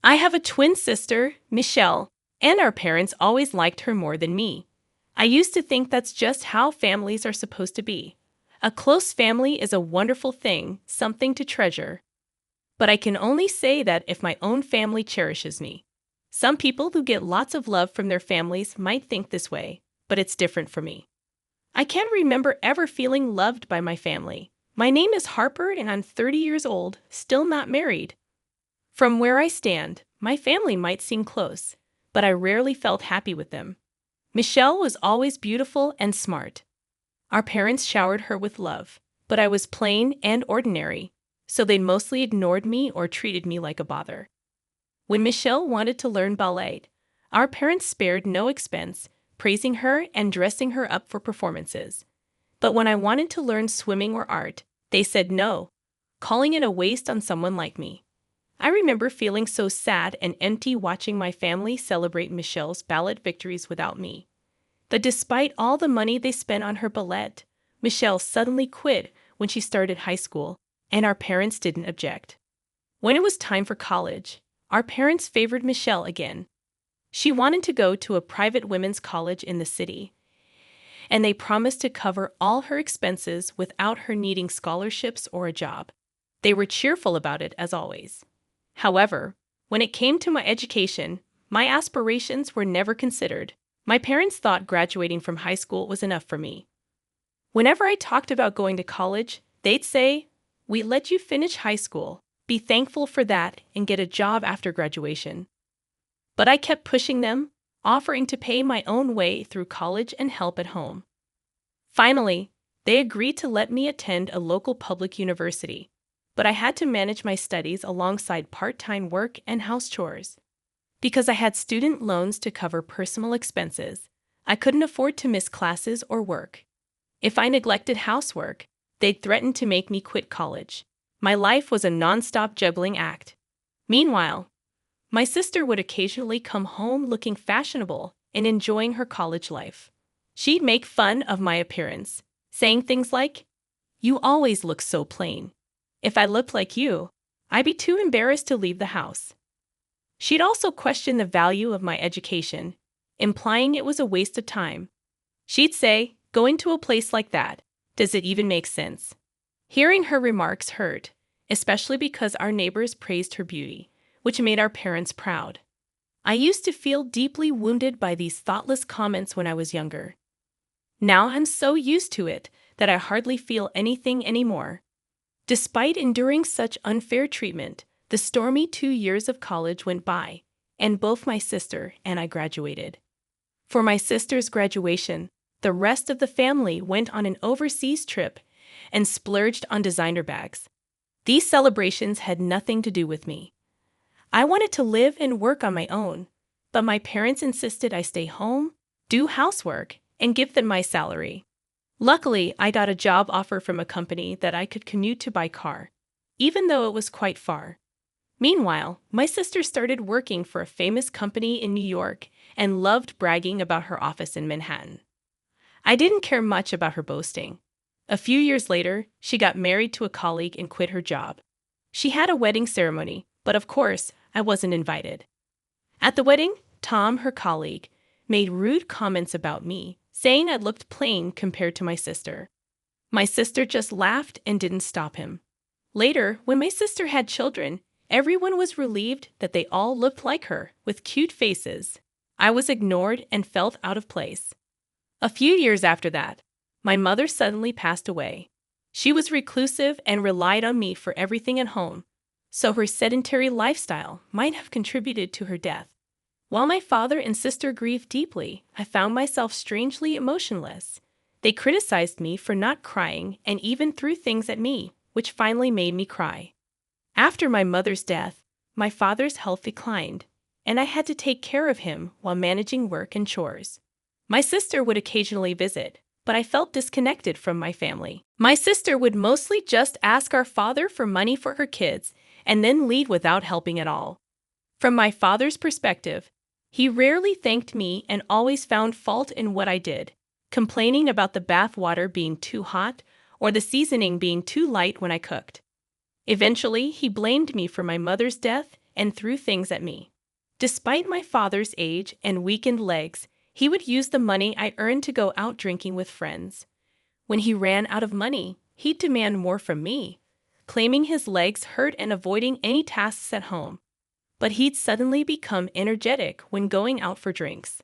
I have a twin sister, Michelle, and our parents always liked her more than me. I used to think that's just how families are supposed to be. A close family is a wonderful thing, something to treasure. But I can only say that if my own family cherishes me. Some people who get lots of love from their families might think this way, but it's different for me. I can't remember ever feeling loved by my family. My name is Harper and I'm 30 years old, still not married. From where I stand, my family might seem close, but I rarely felt happy with them. Michelle was always beautiful and smart. Our parents showered her with love, but I was plain and ordinary, so they mostly ignored me or treated me like a bother. When Michelle wanted to learn ballet, our parents spared no expense, praising her and dressing her up for performances. But when I wanted to learn swimming or art, they said no, calling it a waste on someone like me. I remember feeling so sad and empty watching my family celebrate Michelle's ballet victories without me. But despite all the money they spent on her ballet, Michelle suddenly quit when she started high school, and our parents didn't object. When it was time for college, our parents favored Michelle again. She wanted to go to a private women's college in the city, and they promised to cover all her expenses without her needing scholarships or a job. They were cheerful about it as always. However, when it came to my education, my aspirations were never considered. My parents thought graduating from high school was enough for me. Whenever I talked about going to college, they'd say, "We let you finish high school, be thankful for that, and get a job after graduation." But I kept pushing them, offering to pay my own way through college and help at home. Finally, they agreed to let me attend a local public university, but I had to manage my studies alongside part-time work and house chores. Because I had student loans to cover personal expenses, I couldn't afford to miss classes or work. If I neglected housework, they'd threaten to make me quit college. My life was a non-stop juggling act. Meanwhile, my sister would occasionally come home looking fashionable and enjoying her college life. She'd make fun of my appearance, saying things like, "You always look so plain. If I looked like you, I'd be too embarrassed to leave the house." She'd also question the value of my education, implying it was a waste of time. She'd say, "Going to a place like that, does it even make sense?" Hearing her remarks hurt, especially because our neighbors praised her beauty, which made our parents proud. I used to feel deeply wounded by these thoughtless comments when I was younger. Now I'm so used to it that I hardly feel anything anymore. Despite enduring such unfair treatment, the stormy 2 years of college went by, and both my sister and I graduated. For my sister's graduation, the rest of the family went on an overseas trip and splurged on designer bags. These celebrations had nothing to do with me. I wanted to live and work on my own, but my parents insisted I stay home, do housework, and give them my salary. Luckily, I got a job offer from a company that I could commute to by car, even though it was quite far. Meanwhile, my sister started working for a famous company in New York and loved bragging about her office in Manhattan. I didn't care much about her boasting. A few years later, she got married to a colleague and quit her job. She had a wedding ceremony, but of course, I wasn't invited. At the wedding, Tom, her colleague, made rude comments about me, saying I looked plain compared to my sister. My sister just laughed and didn't stop him. Later, when my sister had children, everyone was relieved that they all looked like her, with cute faces. I was ignored and felt out of place. A few years after that, my mother suddenly passed away. She was reclusive and relied on me for everything at home, so her sedentary lifestyle might have contributed to her death. While my father and sister grieved deeply, I found myself strangely emotionless. They criticized me for not crying and even threw things at me, which finally made me cry. After my mother's death, my father's health declined, and I had to take care of him while managing work and chores. My sister would occasionally visit, but I felt disconnected from my family. My sister would mostly just ask our father for money for her kids and then leave without helping at all. From my father's perspective, he rarely thanked me and always found fault in what I did, complaining about the bath water being too hot or the seasoning being too light when I cooked. Eventually, he blamed me for my mother's death and threw things at me. Despite my father's age and weakened legs, he would use the money I earned to go out drinking with friends. When he ran out of money, he'd demand more from me, claiming his legs hurt and avoiding any tasks at home. But he'd suddenly become energetic when going out for drinks.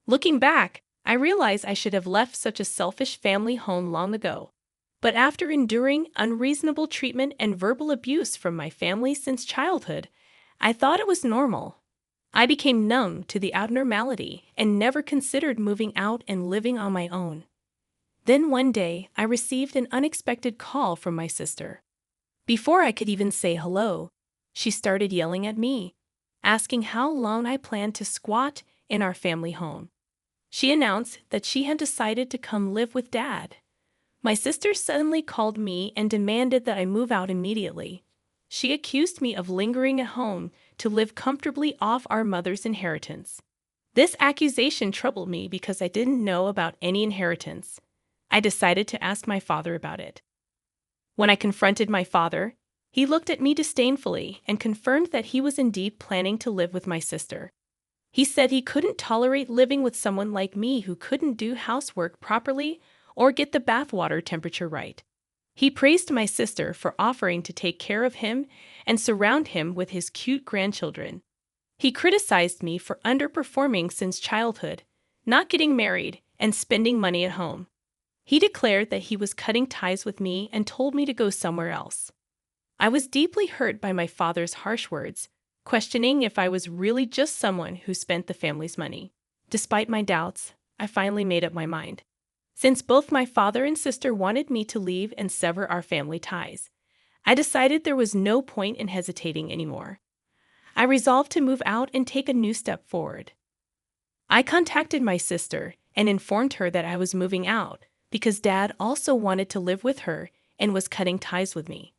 Looking back, I realize I should have left such a selfish family home long ago. But after enduring unreasonable treatment and verbal abuse from my family since childhood, I thought it was normal. I became numb to the abnormality and never considered moving out and living on my own. Then one day, I received an unexpected call from my sister. Before I could even say hello, she started yelling at me, asking how long I planned to squat in our family home. She announced that she had decided to come live with Dad. My sister suddenly called me and demanded that I move out immediately. She accused me of lingering at home to live comfortably off our mother's inheritance. This accusation troubled me because I didn't know about any inheritance. I decided to ask my father about it. When I confronted my father, he looked at me disdainfully and confirmed that he was indeed planning to live with my sister. He said he couldn't tolerate living with someone like me who couldn't do housework properly or get the bathwater temperature right. He praised my sister for offering to take care of him and surround him with his cute grandchildren. He criticized me for underperforming since childhood, not getting married, and spending money at home. He declared that he was cutting ties with me and told me to go somewhere else. I was deeply hurt by my father's harsh words, questioning if I was really just someone who spent the family's money. Despite my doubts, I finally made up my mind. Since both my father and sister wanted me to leave and sever our family ties, I decided there was no point in hesitating anymore. I resolved to move out and take a new step forward. I contacted my sister and informed her that I was moving out because Dad also wanted to live with her and was cutting ties with me.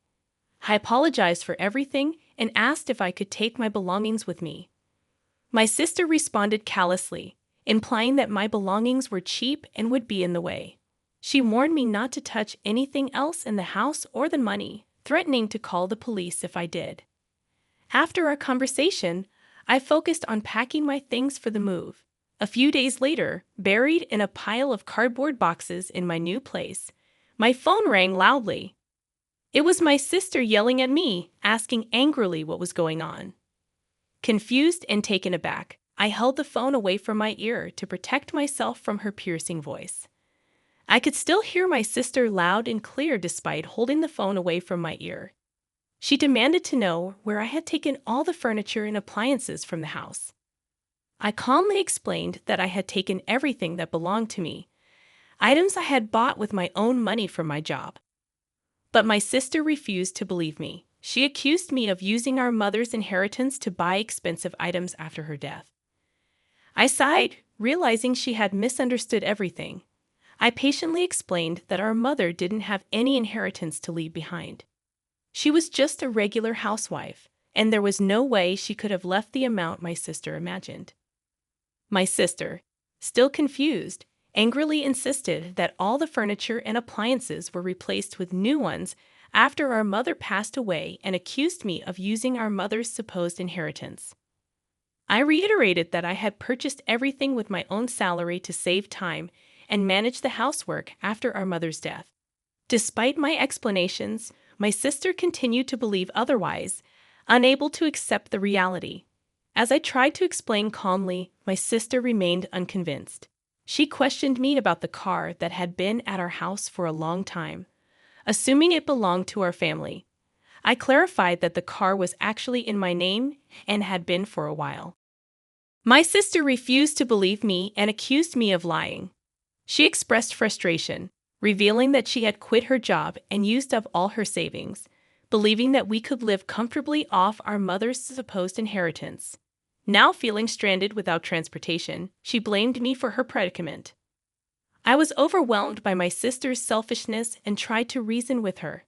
I apologized for everything and asked if I could take my belongings with me. My sister responded callously, implying that my belongings were cheap and would be in the way. She warned me not to touch anything else in the house or the money, threatening to call the police if I did. After our conversation, I focused on packing my things for the move. A few days later, buried in a pile of cardboard boxes in my new place, my phone rang loudly. It was my sister yelling at me, asking angrily what was going on. Confused and taken aback, I held the phone away from my ear to protect myself from her piercing voice. I could still hear my sister loud and clear despite holding the phone away from my ear. She demanded to know where I had taken all the furniture and appliances from the house. I calmly explained that I had taken everything that belonged to me, items I had bought with my own money from my job. But my sister refused to believe me. She accused me of using our mother's inheritance to buy expensive items after her death. I sighed, realizing she had misunderstood everything. I patiently explained that our mother didn't have any inheritance to leave behind. She was just a regular housewife, and there was no way she could have left the amount my sister imagined. My sister, still confused, angrily insisted that all the furniture and appliances were replaced with new ones after our mother passed away and accused me of using our mother's supposed inheritance. I reiterated that I had purchased everything with my own salary to save time and manage the housework after our mother's death. Despite my explanations, my sister continued to believe otherwise, unable to accept the reality. As I tried to explain calmly, my sister remained unconvinced. She questioned me about the car that had been at our house for a long time, assuming it belonged to our family. I clarified that the car was actually in my name and had been for a while. My sister refused to believe me and accused me of lying. She expressed frustration, revealing that she had quit her job and used up all her savings, believing that we could live comfortably off our mother's supposed inheritance. Now feeling stranded without transportation, she blamed me for her predicament. I was overwhelmed by my sister's selfishness and tried to reason with her,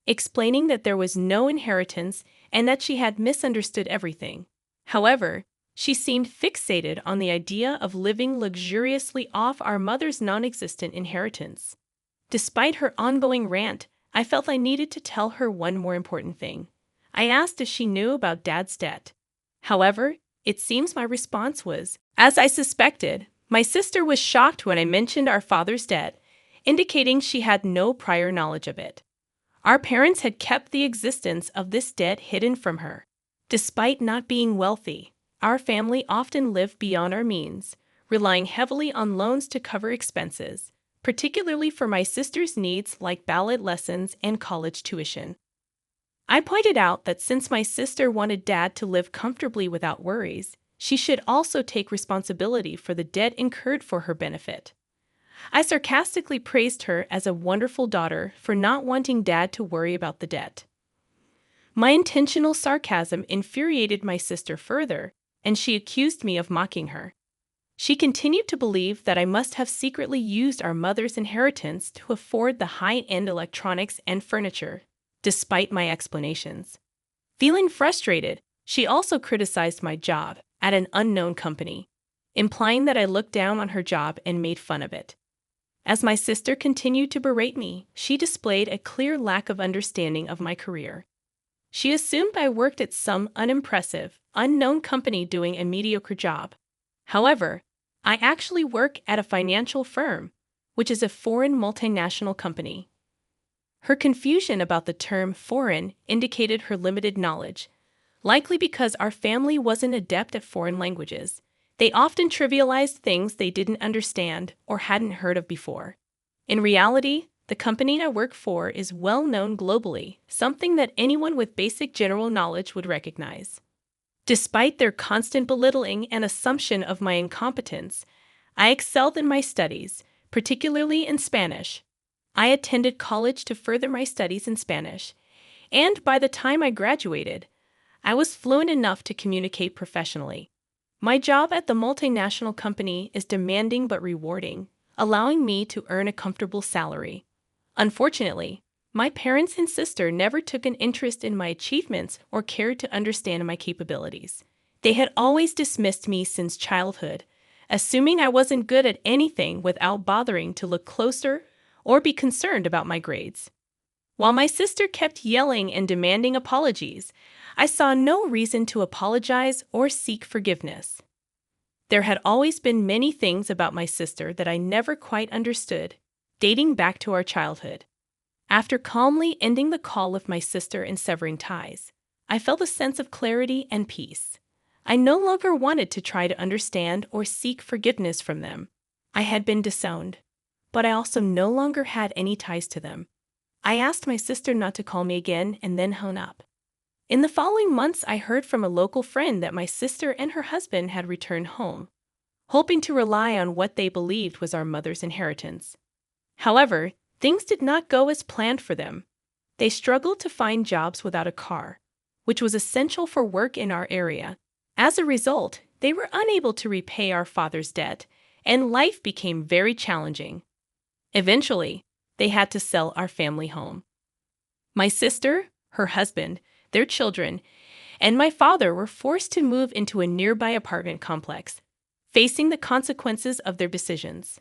explaining that there was no inheritance and that she had misunderstood everything. However, she seemed fixated on the idea of living luxuriously off our mother's non-existent inheritance. Despite her ongoing rant, I felt I needed to tell her one more important thing. I asked if she knew about Dad's debt. However, it seems my response was, as I suspected. My sister was shocked when I mentioned our father's debt, indicating she had no prior knowledge of it. Our parents had kept the existence of this debt hidden from her. Despite not being wealthy, our family often lived beyond our means, relying heavily on loans to cover expenses, particularly for my sister's needs like ballet lessons and college tuition. I pointed out that since my sister wanted Dad to live comfortably without worries, she should also take responsibility for the debt incurred for her benefit. I sarcastically praised her as a wonderful daughter for not wanting Dad to worry about the debt. My intentional sarcasm infuriated my sister further, and she accused me of mocking her. She continued to believe that I must have secretly used our mother's inheritance to afford the high-end electronics and furniture, despite my explanations. Feeling frustrated, she also criticized my job at an unknown company, implying that I looked down on her job and made fun of it. As my sister continued to berate me, she displayed a clear lack of understanding of my career. She assumed I worked at some unimpressive, unknown company doing a mediocre job. However, I actually work at a financial firm, which is a foreign multinational company. Her confusion about the term foreign indicated her limited knowledge, likely because our family wasn't adept at foreign languages. They often trivialized things they didn't understand or hadn't heard of before. In reality, the company I work for is well known globally, something that anyone with basic general knowledge would recognize. Despite their constant belittling and assumption of my incompetence, I excelled in my studies, particularly in Spanish. I attended college to further my studies in Spanish, and by the time I graduated, I was fluent enough to communicate professionally. My job at the multinational company is demanding but rewarding, allowing me to earn a comfortable salary. Unfortunately, my parents and sister never took an interest in my achievements or cared to understand my capabilities. They had always dismissed me since childhood, assuming I wasn't good at anything without bothering to look closer or be concerned about my grades. While my sister kept yelling and demanding apologies, I saw no reason to apologize or seek forgiveness. There had always been many things about my sister that I never quite understood, dating back to our childhood. After calmly ending the call with my sister and severing ties, I felt a sense of clarity and peace. I no longer wanted to try to understand or seek forgiveness from them. I had been disowned, but I also no longer had any ties to them. I asked my sister not to call me again and then hung up. In the following months, I heard from a local friend that my sister and her husband had returned home, hoping to rely on what they believed was our mother's inheritance. However, things did not go as planned for them. They struggled to find jobs without a car, which was essential for work in our area. As a result, they were unable to repay our father's debt, and life became very challenging. Eventually, they had to sell our family home. My sister, her husband, their children, and my father were forced to move into a nearby apartment complex, facing the consequences of their decisions.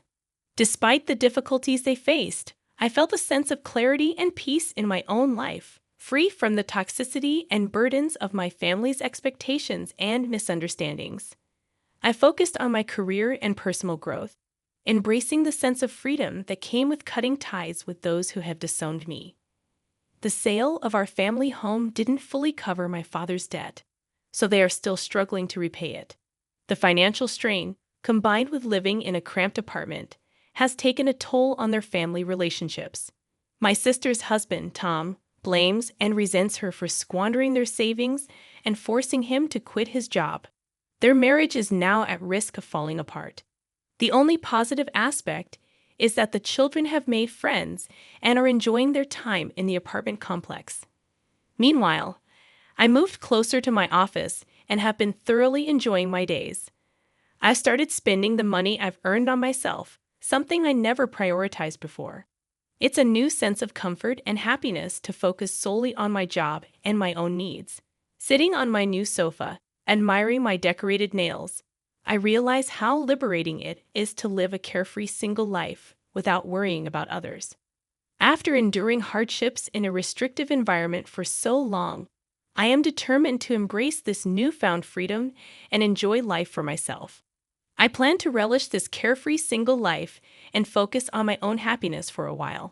Despite the difficulties they faced, I felt a sense of clarity and peace in my own life, free from the toxicity and burdens of my family's expectations and misunderstandings. I focused on my career and personal growth, embracing the sense of freedom that came with cutting ties with those who have disowned me. The sale of our family home didn't fully cover my father's debt, so they are still struggling to repay it. The financial strain, combined with living in a cramped apartment, has taken a toll on their family relationships. My sister's husband, Tom, blames and resents her for squandering their savings and forcing him to quit his job. Their marriage is now at risk of falling apart. The only positive aspect is that the children have made friends and are enjoying their time in the apartment complex. Meanwhile, I moved closer to my office and have been thoroughly enjoying my days. I've started spending the money I've earned on myself, something I never prioritized before. It's a new sense of comfort and happiness to focus solely on my job and my own needs. Sitting on my new sofa, admiring my decorated nails, I realize how liberating it is to live a carefree single life without worrying about others. After enduring hardships in a restrictive environment for so long, I am determined to embrace this newfound freedom and enjoy life for myself. I plan to relish this carefree single life and focus on my own happiness for a while.